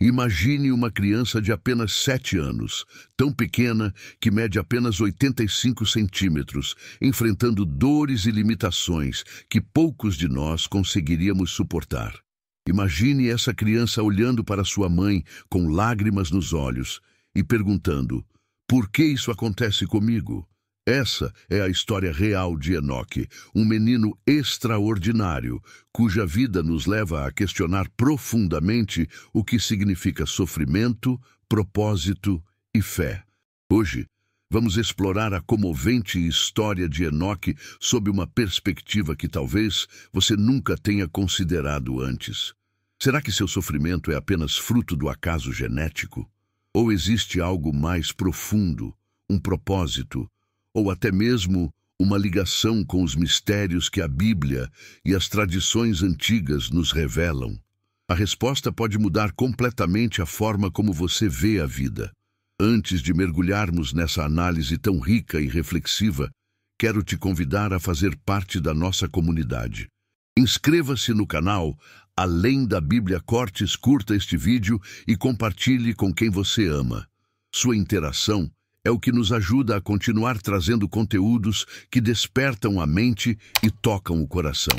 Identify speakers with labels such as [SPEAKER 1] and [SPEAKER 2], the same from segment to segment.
[SPEAKER 1] Imagine uma criança de apenas 7 anos, tão pequena que mede apenas 85 centímetros, enfrentando dores e limitações que poucos de nós conseguiríamos suportar. Imagine essa criança olhando para sua mãe com lágrimas nos olhos e perguntando: por que isso acontece comigo? Essa é a história real de Enoque, um menino extraordinário, cuja vida nos leva a questionar profundamente o que significa sofrimento, propósito e fé. Hoje, vamos explorar a comovente história de Enoque sob uma perspectiva que talvez você nunca tenha considerado antes. Será que seu sofrimento é apenas fruto do acaso genético? Ou existe algo mais profundo, um propósito, ou até mesmo uma ligação com os mistérios que a Bíblia e as tradições antigas nos revelam? A resposta pode mudar completamente a forma como você vê a vida. Antes de mergulharmos nessa análise tão rica e reflexiva, quero te convidar a fazer parte da nossa comunidade. Inscreva-se no canal Além da Bíblia. Curta este vídeo e compartilhe com quem você ama. Sua interação é o que nos ajuda a continuar trazendo conteúdos que despertam a mente e tocam o coração.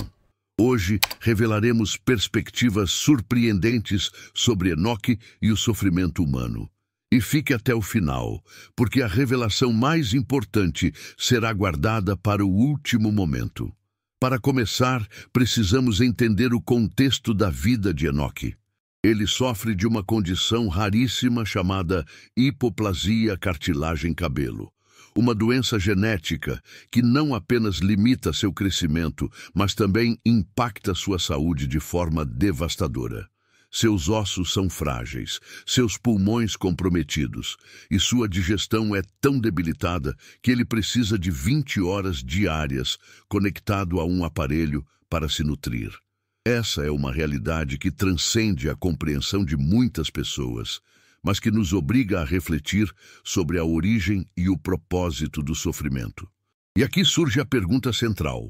[SPEAKER 1] Hoje revelaremos perspectivas surpreendentes sobre Enoque e o sofrimento humano. E fique até o final, porque a revelação mais importante será guardada para o último momento. Para começar, precisamos entender o contexto da vida de Enoque. Ele sofre de uma condição raríssima chamada hipoplasia cartilagem-cabelo, uma doença genética que não apenas limita seu crescimento, mas também impacta sua saúde de forma devastadora. Seus ossos são frágeis, seus pulmões comprometidos, e sua digestão é tão debilitada que ele precisa de 20 horas diárias conectado a um aparelho para se nutrir. Essa é uma realidade que transcende a compreensão de muitas pessoas, mas que nos obriga a refletir sobre a origem e o propósito do sofrimento. E aqui surge a pergunta central: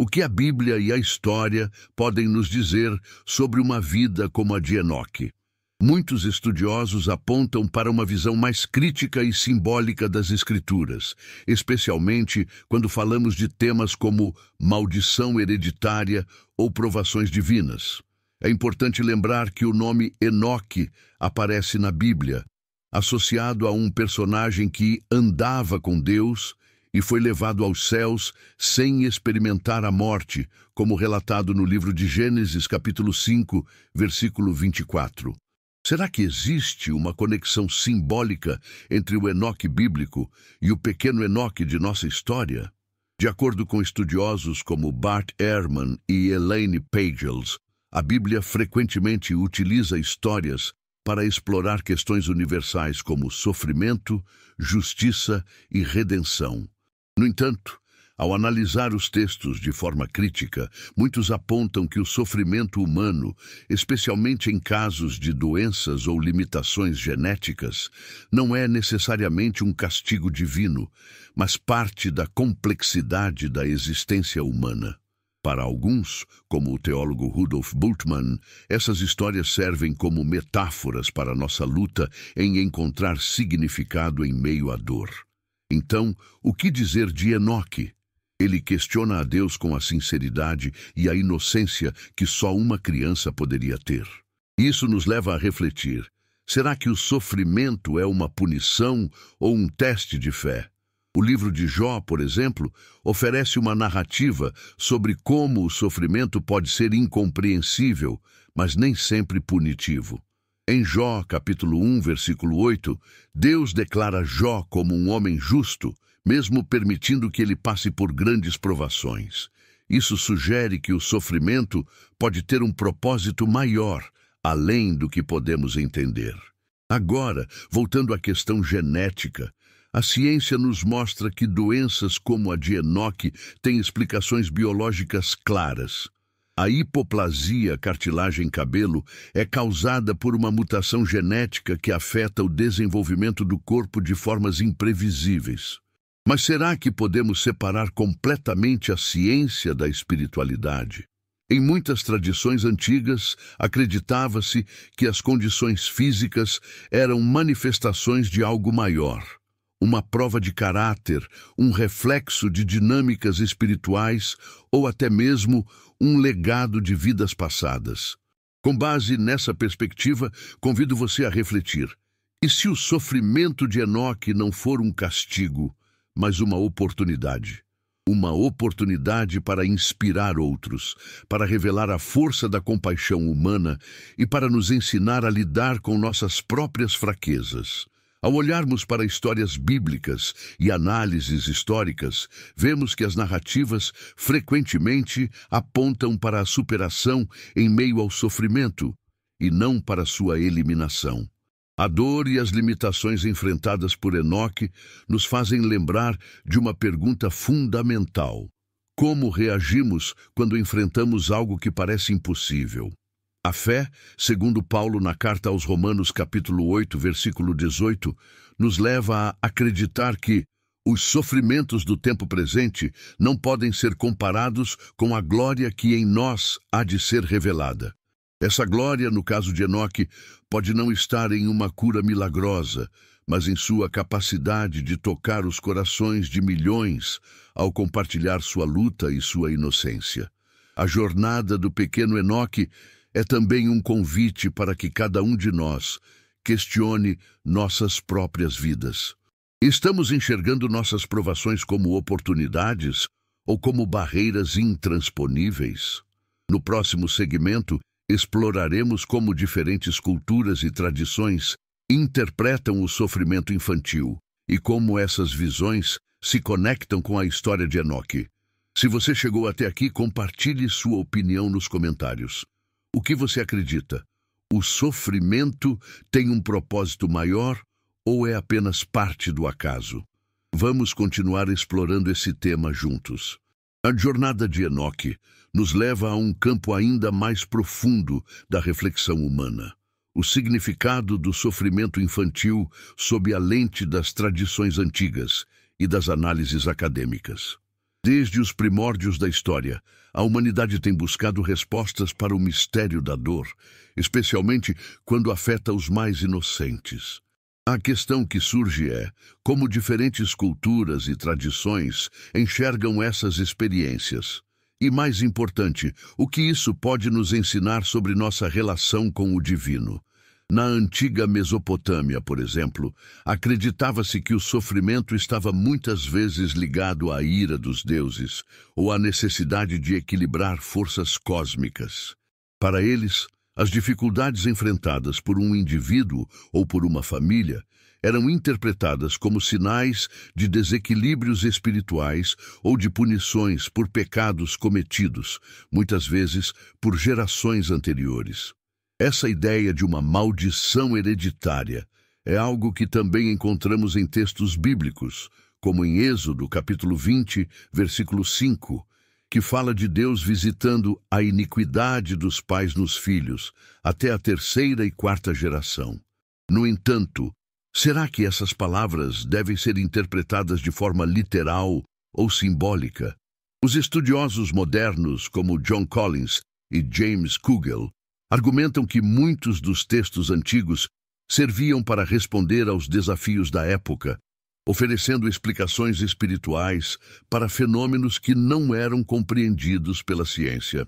[SPEAKER 1] o que a Bíblia e a história podem nos dizer sobre uma vida como a de Enoque? Muitos estudiosos apontam para uma visão mais crítica e simbólica das Escrituras, especialmente quando falamos de temas como maldição hereditária ou provações divinas. É importante lembrar que o nome Enoque aparece na Bíblia, associado a um personagem que andava com Deus e foi levado aos céus sem experimentar a morte, como relatado no livro de Gênesis, capítulo 5, versículo 24. Será que existe uma conexão simbólica entre o Enoque bíblico e o pequeno Enoque de nossa história? De acordo com estudiosos como Bart Ehrman e Elaine Pagels, a Bíblia frequentemente utiliza histórias para explorar questões universais como sofrimento, justiça e redenção. No entanto, ao analisar os textos de forma crítica, muitos apontam que o sofrimento humano, especialmente em casos de doenças ou limitações genéticas, não é necessariamente um castigo divino, mas parte da complexidade da existência humana. Para alguns, como o teólogo Rudolf Bultmann, essas histórias servem como metáforas para nossa luta em encontrar significado em meio à dor. Então, o que dizer de Enoque? Ele questiona a Deus com a sinceridade e a inocência que só uma criança poderia ter. Isso nos leva a refletir: será que o sofrimento é uma punição ou um teste de fé? O livro de Jó, por exemplo, oferece uma narrativa sobre como o sofrimento pode ser incompreensível, mas nem sempre punitivo. Em Jó, capítulo 1, versículo 8, Deus declara Jó como um homem justo, mesmo permitindo que ele passe por grandes provações. Isso sugere que o sofrimento pode ter um propósito maior, além do que podemos entender. Agora, voltando à questão genética, a ciência nos mostra que doenças como a de Enoque têm explicações biológicas claras. A hipoplasia cartilagem-cabelo é causada por uma mutação genética que afeta o desenvolvimento do corpo de formas imprevisíveis. Mas será que podemos separar completamente a ciência da espiritualidade? Em muitas tradições antigas, acreditava-se que as condições físicas eram manifestações de algo maior, uma prova de caráter, um reflexo de dinâmicas espirituais ou até mesmo um legado de vidas passadas. Com base nessa perspectiva, convido você a refletir. E se o sofrimento de Enoque não for um castigo, mas uma oportunidade? Uma oportunidade para inspirar outros, para revelar a força da compaixão humana e para nos ensinar a lidar com nossas próprias fraquezas. Ao olharmos para histórias bíblicas e análises históricas, vemos que as narrativas frequentemente apontam para a superação em meio ao sofrimento e não para sua eliminação. A dor e as limitações enfrentadas por Enoque nos fazem lembrar de uma pergunta fundamental: como reagimos quando enfrentamos algo que parece impossível? A fé, segundo Paulo na carta aos Romanos capítulo 8, versículo 18, nos leva a acreditar que os sofrimentos do tempo presente não podem ser comparados com a glória que em nós há de ser revelada. Essa glória, no caso de Enoque, pode não estar em uma cura milagrosa, mas em sua capacidade de tocar os corações de milhões ao compartilhar sua luta e sua inocência. A jornada do pequeno Enoque é também um convite para que cada um de nós questione nossas próprias vidas. Estamos enxergando nossas provações como oportunidades ou como barreiras intransponíveis? No próximo segmento, exploraremos como diferentes culturas e tradições interpretam o sofrimento infantil e como essas visões se conectam com a história de Enoque. Se você chegou até aqui, compartilhe sua opinião nos comentários. O que você acredita? O sofrimento tem um propósito maior ou é apenas parte do acaso? Vamos continuar explorando esse tema juntos. A jornada de Enoque nos leva a um campo ainda mais profundo da reflexão humana. O significado do sofrimento infantil sob a lente das tradições antigas e das análises acadêmicas. Desde os primórdios da história, a humanidade tem buscado respostas para o mistério da dor, especialmente quando afeta os mais inocentes. A questão que surge é como diferentes culturas e tradições enxergam essas experiências. E, mais importante, o que isso pode nos ensinar sobre nossa relação com o divino. Na antiga Mesopotâmia, por exemplo, acreditava-se que o sofrimento estava muitas vezes ligado à ira dos deuses ou à necessidade de equilibrar forças cósmicas. Para eles, as dificuldades enfrentadas por um indivíduo ou por uma família eram interpretadas como sinais de desequilíbrios espirituais ou de punições por pecados cometidos, muitas vezes por gerações anteriores. Essa ideia de uma maldição hereditária é algo que também encontramos em textos bíblicos, como em Êxodo, capítulo 20, versículo 5, que fala de Deus visitando a iniquidade dos pais nos filhos, até a terceira e quarta geração. No entanto, será que essas palavras devem ser interpretadas de forma literal ou simbólica? Os estudiosos modernos, como John Collins e James Kugel, argumentam que muitos dos textos antigos serviam para responder aos desafios da época, oferecendo explicações espirituais para fenômenos que não eram compreendidos pela ciência.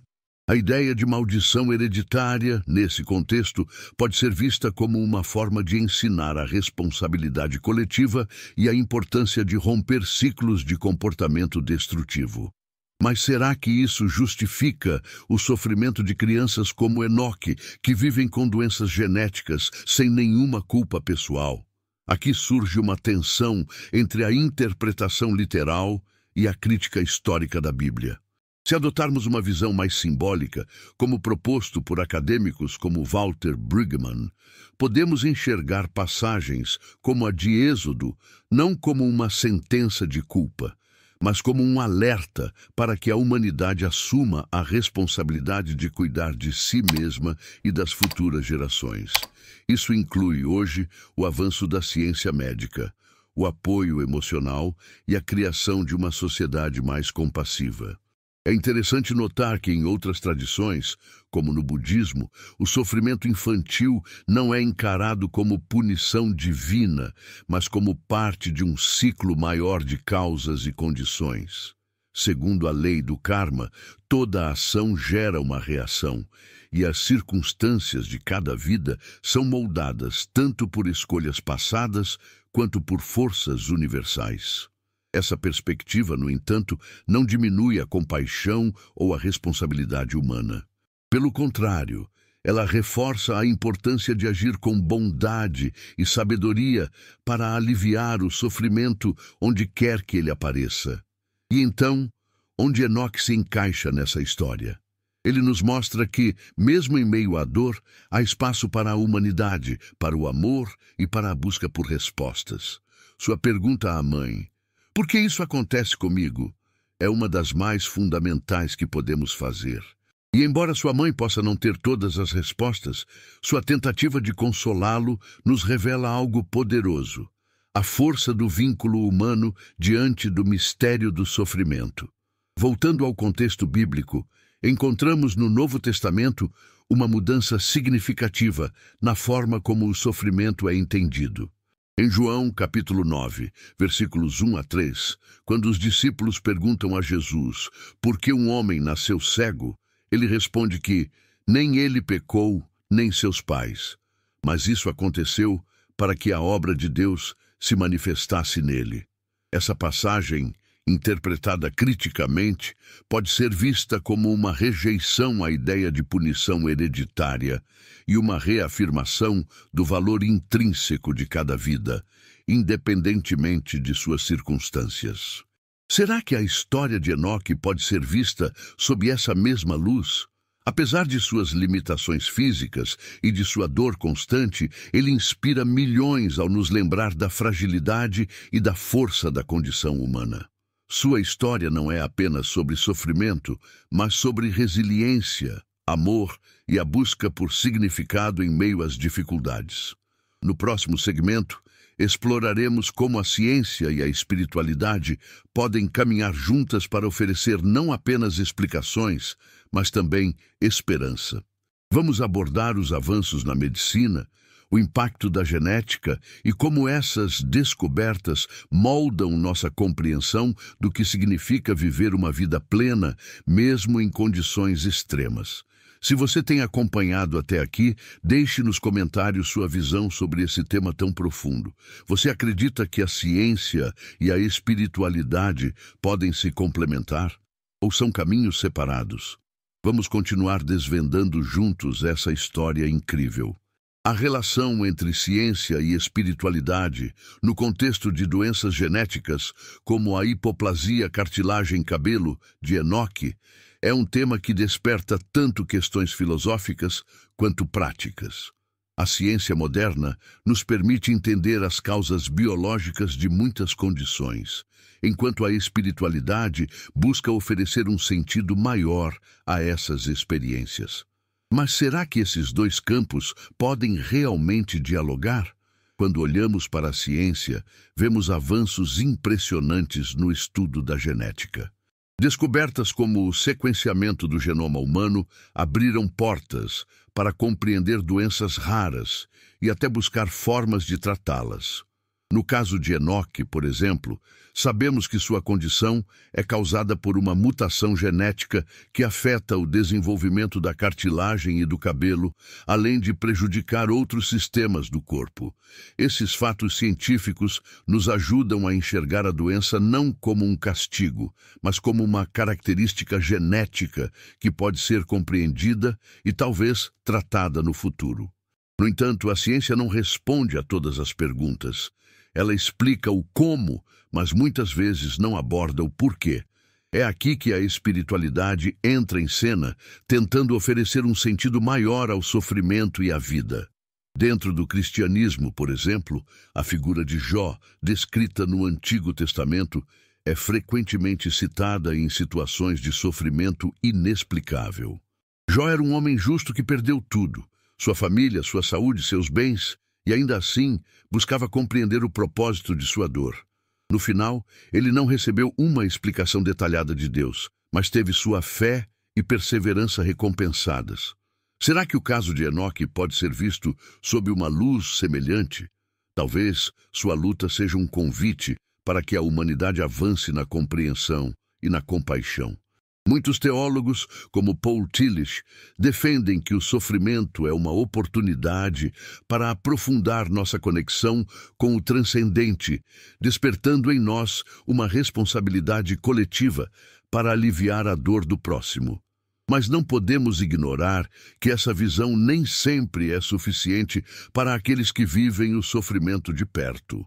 [SPEAKER 1] A ideia de maldição hereditária, nesse contexto, pode ser vista como uma forma de ensinar a responsabilidade coletiva e a importância de romper ciclos de comportamento destrutivo. Mas será que isso justifica o sofrimento de crianças como Enoque, que vivem com doenças genéticas sem nenhuma culpa pessoal? Aqui surge uma tensão entre a interpretação literal e a crítica histórica da Bíblia. Se adotarmos uma visão mais simbólica, como proposto por acadêmicos como Walter Brueggemann, podemos enxergar passagens como a de Êxodo não como uma sentença de culpa, mas como um alerta para que a humanidade assuma a responsabilidade de cuidar de si mesma e das futuras gerações. Isso inclui hoje o avanço da ciência médica, o apoio emocional e a criação de uma sociedade mais compassiva. É interessante notar que em outras tradições, como no budismo, o sofrimento infantil não é encarado como punição divina, mas como parte de um ciclo maior de causas e condições. Segundo a lei do karma, toda ação gera uma reação, e as circunstâncias de cada vida são moldadas tanto por escolhas passadas quanto por forças universais. Essa perspectiva, no entanto, não diminui a compaixão ou a responsabilidade humana. Pelo contrário, ela reforça a importância de agir com bondade e sabedoria para aliviar o sofrimento onde quer que ele apareça. E então, onde Enoque se encaixa nessa história? Ele nos mostra que, mesmo em meio à dor, há espaço para a humanidade, para o amor e para a busca por respostas. Sua pergunta à mãe: "Por que isso acontece comigo?" é uma das mais fundamentais que podemos fazer. E embora sua mãe possa não ter todas as respostas, sua tentativa de consolá-lo nos revela algo poderoso: a força do vínculo humano diante do mistério do sofrimento. Voltando ao contexto bíblico, encontramos no Novo Testamento uma mudança significativa na forma como o sofrimento é entendido. Em João, capítulo 9, versículos 1 a 3, quando os discípulos perguntam a Jesus por que um homem nasceu cego, ele responde que nem ele pecou, nem seus pais, mas isso aconteceu para que a obra de Deus se manifestasse nele. Essa passagem, interpretada criticamente, pode ser vista como uma rejeição à ideia de punição hereditária e uma reafirmação do valor intrínseco de cada vida, independentemente de suas circunstâncias. Será que a história de Enoque pode ser vista sob essa mesma luz? Apesar de suas limitações físicas e de sua dor constante, ele inspira milhões ao nos lembrar da fragilidade e da força da condição humana. Sua história não é apenas sobre sofrimento, mas sobre resiliência, amor e a busca por significado em meio às dificuldades. No próximo segmento, exploraremos como a ciência e a espiritualidade podem caminhar juntas para oferecer não apenas explicações, mas também esperança. Vamos abordar os avanços na medicina, o impacto da genética e como essas descobertas moldam nossa compreensão do que significa viver uma vida plena, mesmo em condições extremas. Se você tem acompanhado até aqui, deixe nos comentários sua visão sobre esse tema tão profundo. Você acredita que a ciência e a espiritualidade podem se complementar? Ou são caminhos separados? Vamos continuar desvendando juntos essa história incrível. A relação entre ciência e espiritualidade, no contexto de doenças genéticas, como a hipoplasia cartilagem-cabelo de Enoque, é um tema que desperta tanto questões filosóficas quanto práticas. A ciência moderna nos permite entender as causas biológicas de muitas condições, enquanto a espiritualidade busca oferecer um sentido maior a essas experiências. Mas será que esses dois campos podem realmente dialogar? Quando olhamos para a ciência, vemos avanços impressionantes no estudo da genética. Descobertas como o sequenciamento do genoma humano abriram portas para compreender doenças raras e até buscar formas de tratá-las. No caso de Enoque, por exemplo, sabemos que sua condição é causada por uma mutação genética que afeta o desenvolvimento da cartilagem e do cabelo, além de prejudicar outros sistemas do corpo. Esses fatos científicos nos ajudam a enxergar a doença não como um castigo, mas como uma característica genética que pode ser compreendida e talvez tratada no futuro. No entanto, a ciência não responde a todas as perguntas. Ela explica o como, mas muitas vezes não aborda o porquê. É aqui que a espiritualidade entra em cena, tentando oferecer um sentido maior ao sofrimento e à vida. Dentro do cristianismo, por exemplo, a figura de Jó, descrita no Antigo Testamento, é frequentemente citada em situações de sofrimento inexplicável. Jó era um homem justo que perdeu tudo: sua família, sua saúde, seus bens, e ainda assim buscava compreender o propósito de sua dor. No final, ele não recebeu uma explicação detalhada de Deus, mas teve sua fé e perseverança recompensadas. Será que o caso de Enoque pode ser visto sob uma luz semelhante? Talvez sua luta seja um convite para que a humanidade avance na compreensão e na compaixão. Muitos teólogos, como Paul Tillich, defendem que o sofrimento é uma oportunidade para aprofundar nossa conexão com o transcendente, despertando em nós uma responsabilidade coletiva para aliviar a dor do próximo. Mas não podemos ignorar que essa visão nem sempre é suficiente para aqueles que vivem o sofrimento de perto.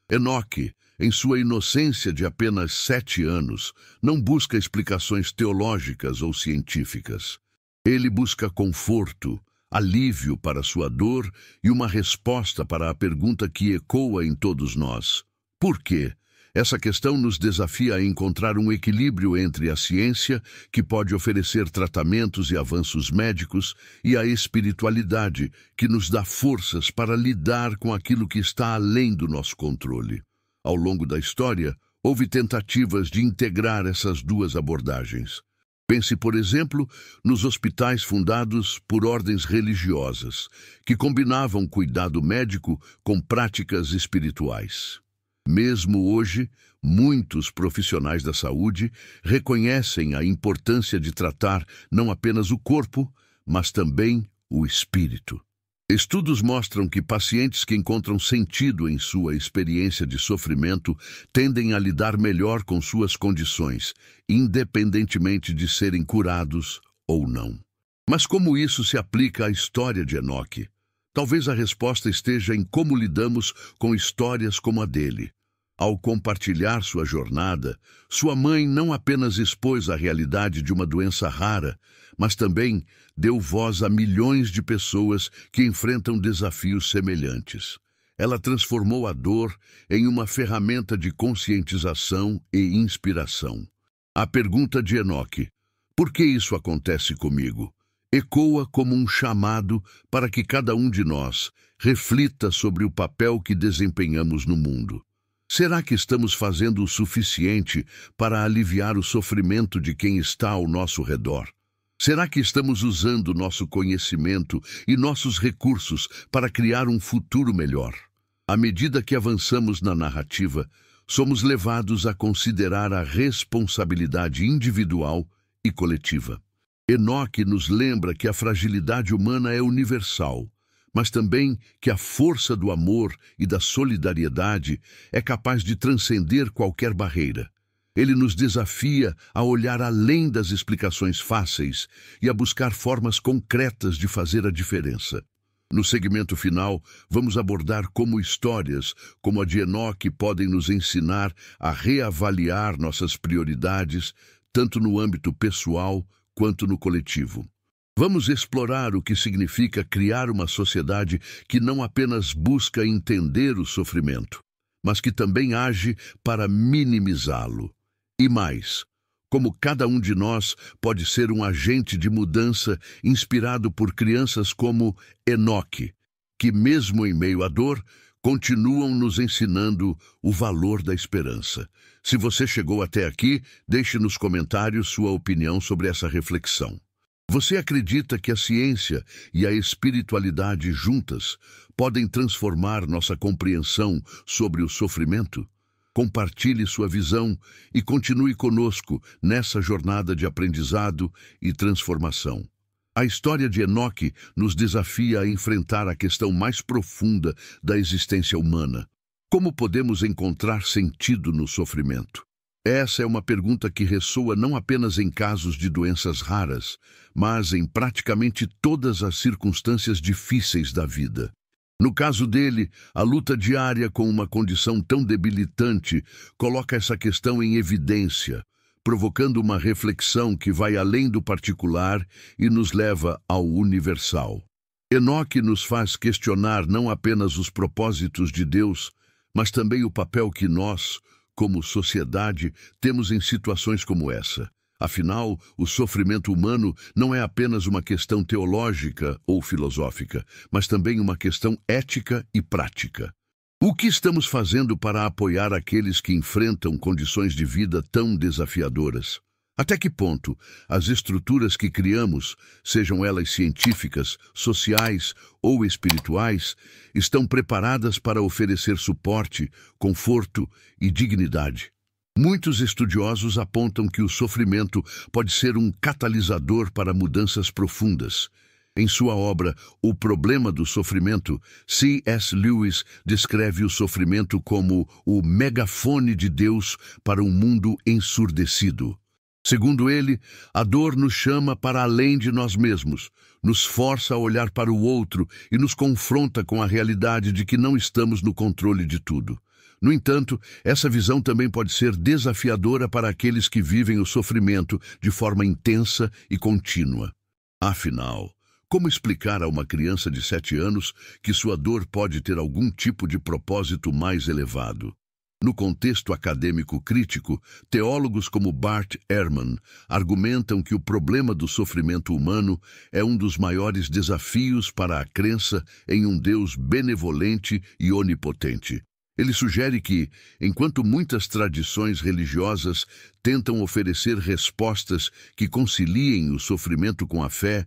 [SPEAKER 1] Enoque, em sua inocência de apenas 7 anos, não busca explicações teológicas ou científicas. Ele busca conforto, alívio para sua dor e uma resposta para a pergunta que ecoa em todos nós: por quê? Essa questão nos desafia a encontrar um equilíbrio entre a ciência, que pode oferecer tratamentos e avanços médicos, e a espiritualidade, que nos dá forças para lidar com aquilo que está além do nosso controle. Ao longo da história, houve tentativas de integrar essas duas abordagens. Pense, por exemplo, nos hospitais fundados por ordens religiosas, que combinavam cuidado médico com práticas espirituais. Mesmo hoje, muitos profissionais da saúde reconhecem a importância de tratar não apenas o corpo, mas também o espírito. Estudos mostram que pacientes que encontram sentido em sua experiência de sofrimento tendem a lidar melhor com suas condições, independentemente de serem curados ou não. Mas como isso se aplica à história de Enoque? Talvez a resposta esteja em como lidamos com histórias como a dele. Ao compartilhar sua jornada, sua mãe não apenas expôs a realidade de uma doença rara, mas também deu voz a milhões de pessoas que enfrentam desafios semelhantes. Ela transformou a dor em uma ferramenta de conscientização e inspiração. A pergunta de Enoque, por que isso acontece comigo? Ecoa como um chamado para que cada um de nós reflita sobre o papel que desempenhamos no mundo. Será que estamos fazendo o suficiente para aliviar o sofrimento de quem está ao nosso redor? Será que estamos usando nosso conhecimento e nossos recursos para criar um futuro melhor? À medida que avançamos na narrativa, somos levados a considerar a responsabilidade individual e coletiva. Enoque nos lembra que a fragilidade humana é universal, mas também que a força do amor e da solidariedade é capaz de transcender qualquer barreira. Ele nos desafia a olhar além das explicações fáceis e a buscar formas concretas de fazer a diferença. No segmento final, vamos abordar como histórias, como a de Enoque, podem nos ensinar a reavaliar nossas prioridades, tanto no âmbito pessoal quanto no coletivo. Vamos explorar o que significa criar uma sociedade que não apenas busca entender o sofrimento, mas que também age para minimizá-lo. E mais, como cada um de nós pode ser um agente de mudança inspirado por crianças como Enoque, que mesmo em meio à dor, continuam nos ensinando o valor da esperança. Se você chegou até aqui, deixe nos comentários sua opinião sobre essa reflexão. Você acredita que a ciência e a espiritualidade juntas podem transformar nossa compreensão sobre o sofrimento? Compartilhe sua visão e continue conosco nessa jornada de aprendizado e transformação. A história de Enoque nos desafia a enfrentar a questão mais profunda da existência humana. Como podemos encontrar sentido no sofrimento? Essa é uma pergunta que ressoa não apenas em casos de doenças raras, mas em praticamente todas as circunstâncias difíceis da vida. No caso dele, a luta diária com uma condição tão debilitante coloca essa questão em evidência, provocando uma reflexão que vai além do particular e nos leva ao universal. Enoque nos faz questionar não apenas os propósitos de Deus, mas também o papel que nós, como sociedade, temos em situações como essa. Afinal, o sofrimento humano não é apenas uma questão teológica ou filosófica, mas também uma questão ética e prática. O que estamos fazendo para apoiar aqueles que enfrentam condições de vida tão desafiadoras? Até que ponto as estruturas que criamos, sejam elas científicas, sociais ou espirituais, estão preparadas para oferecer suporte, conforto e dignidade? Muitos estudiosos apontam que o sofrimento pode ser um catalisador para mudanças profundas. Em sua obra O Problema do Sofrimento, C.S. Lewis descreve o sofrimento como o megafone de Deus para um mundo ensurdecido. Segundo ele, a dor nos chama para além de nós mesmos, nos força a olhar para o outro e nos confronta com a realidade de que não estamos no controle de tudo. No entanto, essa visão também pode ser desafiadora para aqueles que vivem o sofrimento de forma intensa e contínua. Afinal, como explicar a uma criança de 7 anos que sua dor pode ter algum tipo de propósito mais elevado? No contexto acadêmico crítico, teólogos como Bart Ehrman argumentam que o problema do sofrimento humano é um dos maiores desafios para a crença em um Deus benevolente e onipotente. Ele sugere que, enquanto muitas tradições religiosas tentam oferecer respostas que conciliem o sofrimento com a fé,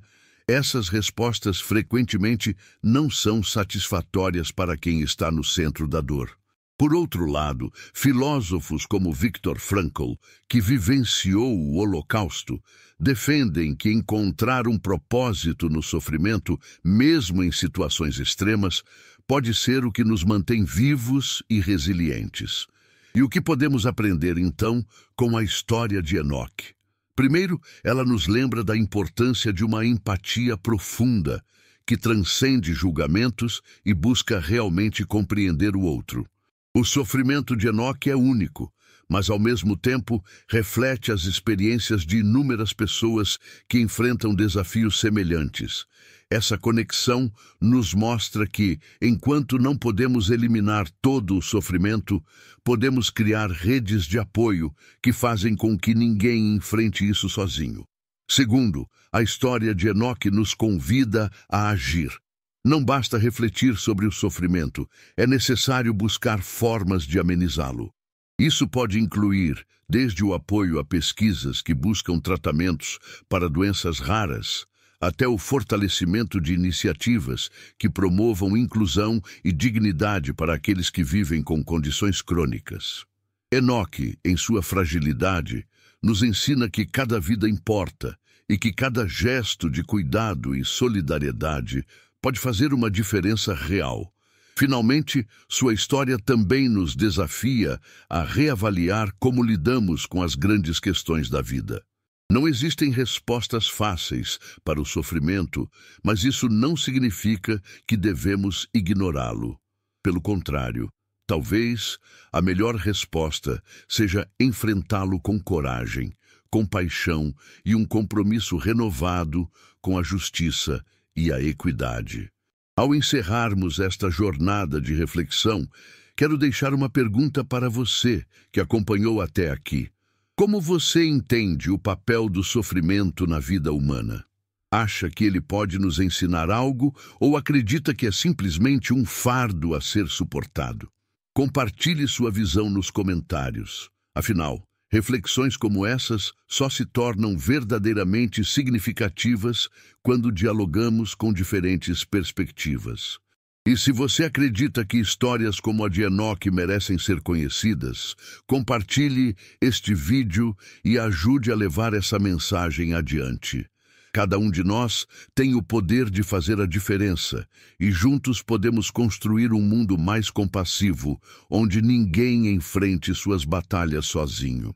[SPEAKER 1] essas respostas frequentemente não são satisfatórias para quem está no centro da dor. Por outro lado, filósofos como Viktor Frankl, que vivenciou o Holocausto, defendem que encontrar um propósito no sofrimento, mesmo em situações extremas, pode ser o que nos mantém vivos e resilientes. E o que podemos aprender, então, com a história de Enoque? Primeiro, ela nos lembra da importância de uma empatia profunda, que transcende julgamentos e busca realmente compreender o outro. O sofrimento de Enoque é único, mas ao mesmo tempo reflete as experiências de inúmeras pessoas que enfrentam desafios semelhantes. Essa conexão nos mostra que, enquanto não podemos eliminar todo o sofrimento, podemos criar redes de apoio que fazem com que ninguém enfrente isso sozinho. Segundo, a história de Enoque nos convida a agir. Não basta refletir sobre o sofrimento, é necessário buscar formas de amenizá-lo. Isso pode incluir desde o apoio a pesquisas que buscam tratamentos para doenças raras, até o fortalecimento de iniciativas que promovam inclusão e dignidade para aqueles que vivem com condições crônicas. Enoque, em sua fragilidade, nos ensina que cada vida importa e que cada gesto de cuidado e solidariedade pode fazer uma diferença real. Finalmente, sua história também nos desafia a reavaliar como lidamos com as grandes questões da vida. Não existem respostas fáceis para o sofrimento, mas isso não significa que devemos ignorá-lo. Pelo contrário, talvez a melhor resposta seja enfrentá-lo com coragem, compaixão e um compromisso renovado com a justiça e a equidade. Ao encerrarmos esta jornada de reflexão, quero deixar uma pergunta para você que acompanhou até aqui. Como você entende o papel do sofrimento na vida humana? Acha que ele pode nos ensinar algo ou acredita que é simplesmente um fardo a ser suportado? Compartilhe sua visão nos comentários. Afinal, reflexões como essas só se tornam verdadeiramente significativas quando dialogamos com diferentes perspectivas. E se você acredita que histórias como a de Enoque merecem ser conhecidas, compartilhe este vídeo e ajude a levar essa mensagem adiante. Cada um de nós tem o poder de fazer a diferença e juntos podemos construir um mundo mais compassivo, onde ninguém enfrente suas batalhas sozinho.